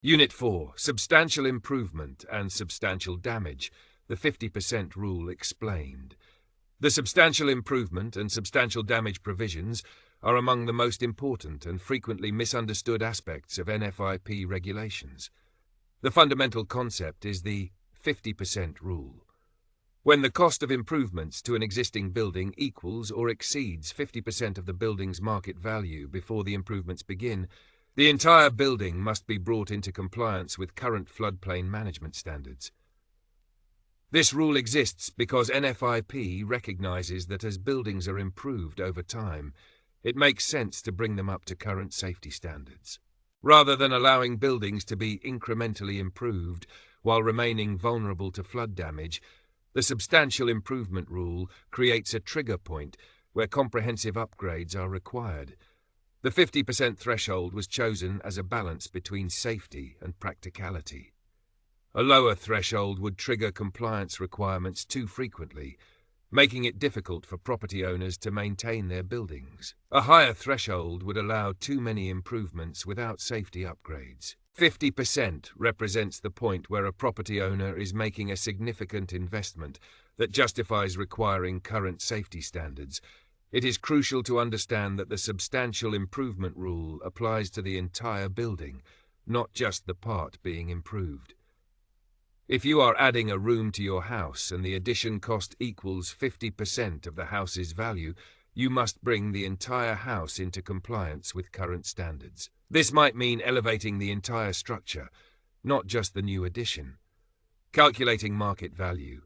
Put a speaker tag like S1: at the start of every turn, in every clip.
S1: Unit 4. Substantial improvement and substantial damage. The 50% rule explained. The substantial improvement and substantial damage provisions are among the most important and frequently misunderstood aspects of NFIP regulations. The fundamental concept is the 50% rule. When the cost of improvements to an existing building equals or exceeds 50% of the building's market value before the improvements begin, the entire building must be brought into compliance with current floodplain management standards. This rule exists because NFIP recognizes that as buildings are improved over time, it makes sense to bring them up to current safety standards. Rather than allowing buildings to be incrementally improved while remaining vulnerable to flood damage, the substantial improvement rule creates a trigger point where comprehensive upgrades are required. The 50% threshold was chosen as a balance between safety and practicality. A lower threshold would trigger compliance requirements too frequently, making it difficult for property owners to maintain their buildings. A higher threshold would allow too many improvements without safety upgrades. 50% represents the point where a property owner is making a significant investment that justifies requiring current safety standards. It is crucial to understand that the substantial improvement rule applies to the entire building, not just the part being improved. If you are adding a room to your house and the addition cost equals 50% of the house's value, you must bring the entire house into compliance with current standards. This might mean elevating the entire structure, not just the new addition. Calculating market value.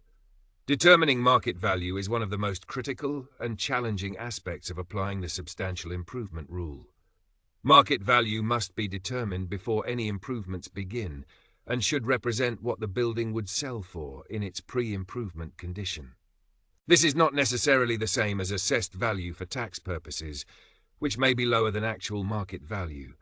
S1: Determining market value is one of the most critical and challenging aspects of applying the substantial improvement rule. Market value must be determined before any improvements begin, and should represent what the building would sell for in its pre-improvement condition. This is not necessarily the same as assessed value for tax purposes, which may be lower than actual market value.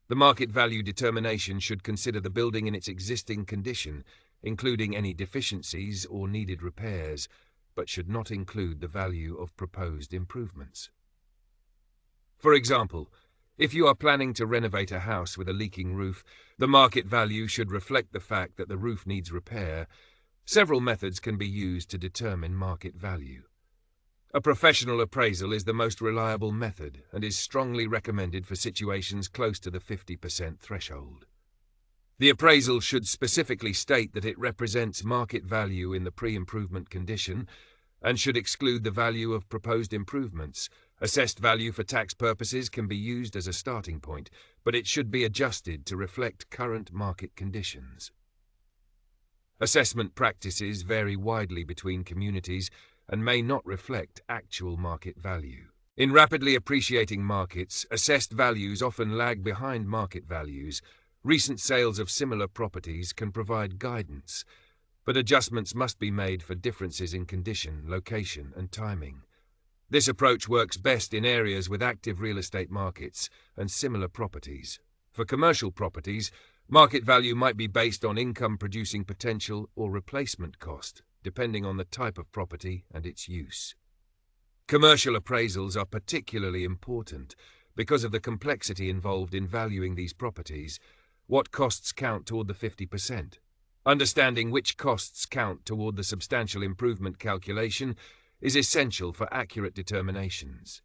S1: The market value determination should consider the building in its existing condition, including any deficiencies or needed repairs, but should not include the value of proposed improvements. For example, if you are planning to renovate a house with a leaking roof, the market value should reflect the fact that the roof needs repair. Several methods can be used to determine market value. A professional appraisal is the most reliable method and is strongly recommended for situations close to the 50% threshold. The appraisal should specifically state that it represents market value in the pre-improvement condition and should exclude the value of proposed improvements. Assessed value for tax purposes can be used as a starting point, but it should be adjusted to reflect current market conditions. Assessment practices vary widely between communities and may not reflect actual market value. In rapidly appreciating markets, assessed values often lag behind market values. Recent sales of similar properties can provide guidance, but adjustments must be made for differences in condition, location, and timing. This approach works best in areas with active real estate markets and similar properties. For commercial properties, market value might be based on income-producing potential or replacement cost, depending on the type of property and its use. Commercial appraisals are particularly important because of the complexity involved in valuing these properties. What costs count toward the 50%? Understanding which costs count toward the substantial improvement calculation is essential for accurate determinations.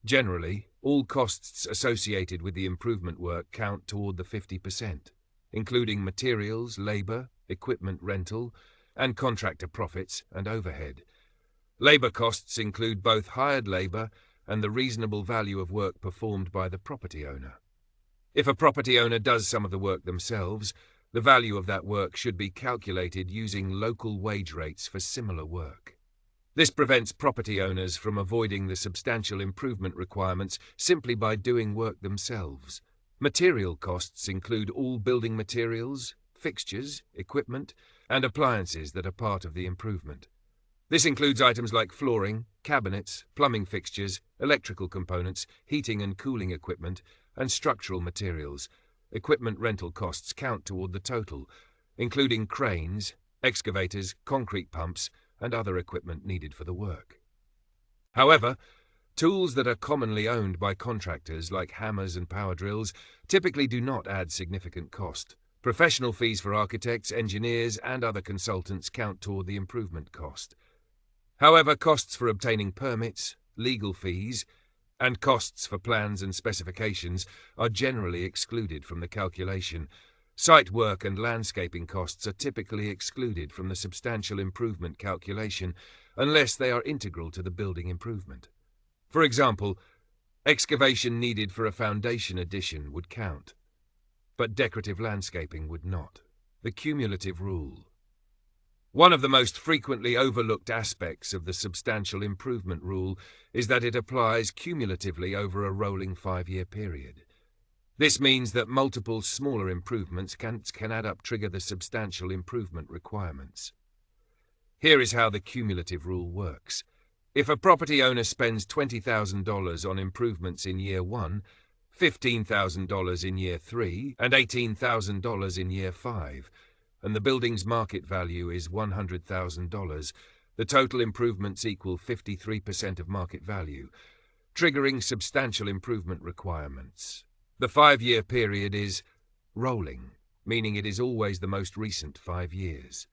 S1: Generally, all costs associated with the improvement work count toward the 50%, including materials, labor, equipment rental, and contractor profits and overhead. Labor costs include both hired labor and the reasonable value of work performed by the property owner. If a property owner does some of the work themselves, the value of that work should be calculated using local wage rates for similar work. This prevents property owners from avoiding the substantial improvement requirements simply by doing work themselves. Material costs include all building materials, fixtures, equipment, and appliances that are part of the improvement. This includes items like flooring, cabinets, plumbing fixtures, electrical components, heating and cooling equipment, and structural materials. Equipment rental costs count toward the total, including cranes, excavators, concrete pumps, and other equipment needed for the work. However, tools that are commonly owned by contractors like hammers and power drills typically do not add significant cost. Professional fees for architects, engineers, and other consultants count toward the improvement cost. However, costs for obtaining permits, legal fees, and costs for plans and specifications are generally excluded from the calculation. Site work and landscaping costs are typically excluded from the substantial improvement calculation unless they are integral to the building improvement. For example, excavation needed for a foundation addition would count, but decorative landscaping would not. The cumulative rule. One of the most frequently overlooked aspects of the substantial improvement rule is that it applies cumulatively over a rolling 5-year period. This means that multiple smaller improvements can add up trigger the substantial improvement requirements. Here is how the cumulative rule works. If a property owner spends $20,000 on improvements in year 1, $15,000 in year 3, and $18,000 in year 5, and the building's market value is $100,000, the total improvements equal 53% of market value, triggering substantial improvement requirements. The 5-year period is rolling, meaning it is always the most recent 5 years.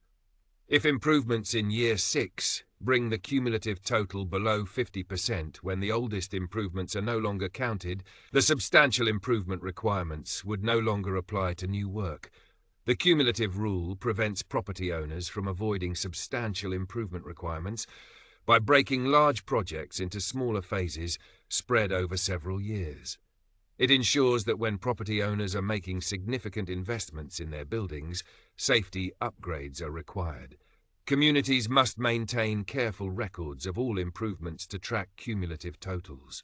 S1: If improvements in year 6 bring the cumulative total below 50% when the oldest improvements are no longer counted, the substantial improvement requirements would no longer apply to new work. The cumulative rule prevents property owners from avoiding substantial improvement requirements by breaking large projects into smaller phases spread over several years. It ensures that when property owners are making significant investments in their buildings, safety upgrades are required. Communities must maintain careful records of all improvements to track cumulative totals.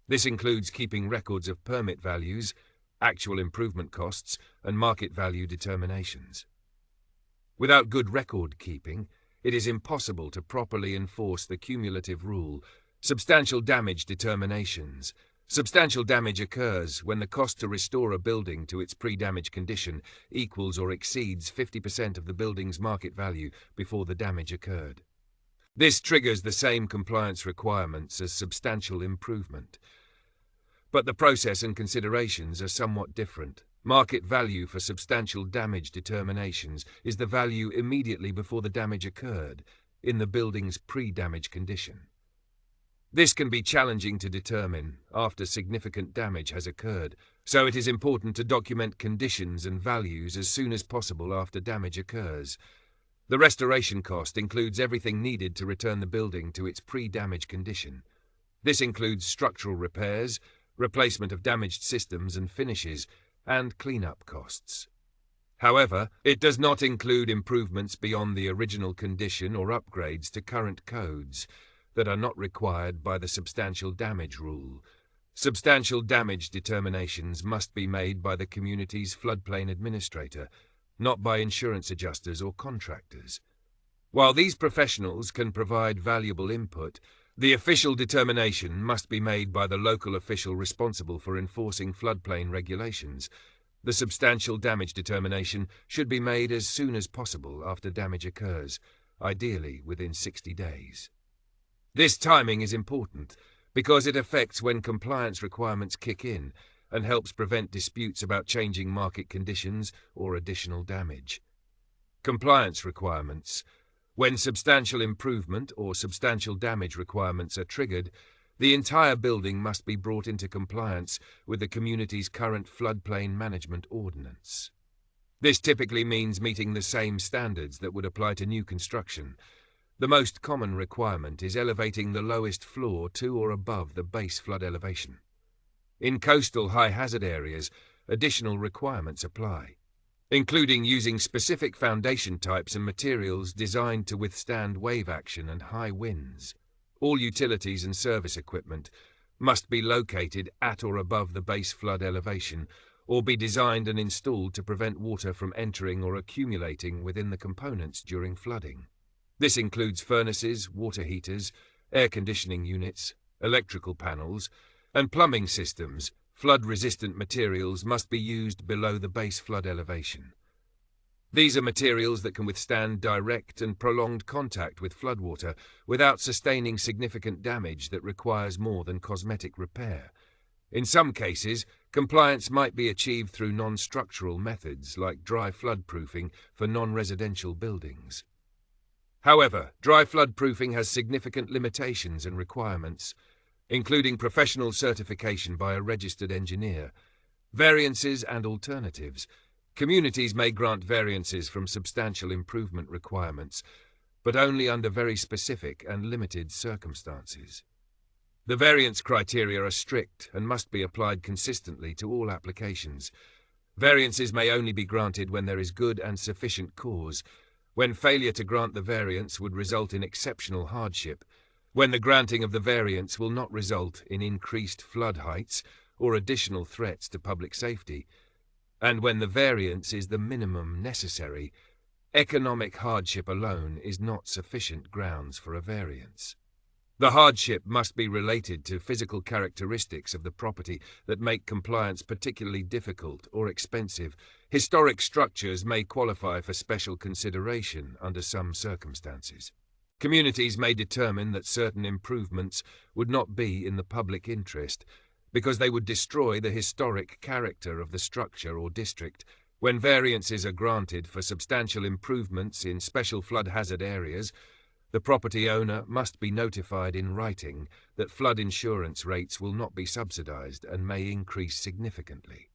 S1: This includes keeping records of permit values, actual improvement costs, and market value determinations. Without good record keeping, it is impossible to properly enforce the cumulative rule. Substantial damage determinations. Substantial damage occurs when the cost to restore a building to its pre-damage condition equals or exceeds 50% of the building's market value before the damage occurred. This triggers the same compliance requirements as substantial improvement. But the process and considerations are somewhat different. Market value for substantial damage determinations is the value immediately before the damage occurred, in the building's pre-damage condition. This can be challenging to determine after significant damage has occurred, so it is important to document conditions and values as soon as possible after damage occurs. The restoration cost includes everything needed to return the building to its pre-damage condition. This includes structural repairs, replacement of damaged systems and finishes, and cleanup costs. However, it does not include improvements beyond the original condition or upgrades to current codes that are not required by the substantial damage rule. Substantial damage determinations must be made by the community's floodplain administrator, not by insurance adjusters or contractors. While these professionals can provide valuable input, the official determination must be made by the local official responsible for enforcing floodplain regulations. The substantial damage determination should be made as soon as possible after damage occurs, ideally within 60 days. This timing is important because it affects when compliance requirements kick in and helps prevent disputes about changing market conditions or additional damage. Compliance requirements. When substantial improvement or substantial damage requirements are triggered, the entire building must be brought into compliance with the community's current floodplain management ordinance. This typically means meeting the same standards that would apply to new construction. The most common requirement is elevating the lowest floor to or above the base flood elevation. In coastal high-hazard areas, additional requirements apply, including using specific foundation types and materials designed to withstand wave action and high winds. All utilities and service equipment must be located at or above the base flood elevation or be designed and installed to prevent water from entering or accumulating within the components during flooding. This includes furnaces, water heaters, air conditioning units, electrical panels, and plumbing systems. Flood-resistant materials must be used below the base flood elevation. These are materials that can withstand direct and prolonged contact with floodwater without sustaining significant damage that requires more than cosmetic repair. In some cases, Compliance might be achieved through non-structural methods like dry floodproofing for non-residential buildings. However, dry floodproofing has significant limitations and requirements, including professional certification by a registered engineer, variances and alternatives. Communities may grant variances from substantial improvement requirements, but only under very specific and limited circumstances. The variance criteria are strict and must be applied consistently to all applications. Variances may only be granted when there is good and sufficient cause, when failure to grant the variance would result in exceptional hardship, when the granting of the variance will not result in increased flood heights or additional threats to public safety, and when the variance is the minimum necessary. Economic hardship alone is not sufficient grounds for a variance. The hardship must be related to physical characteristics of the property that make compliance particularly difficult or expensive. Historic structures may qualify for special consideration under some circumstances. Communities may determine that certain improvements would not be in the public interest because they would destroy the historic character of the structure or district. When variances are granted for substantial improvements in special flood hazard areas, the property owner must be notified in writing that flood insurance rates will not be subsidized and may increase significantly.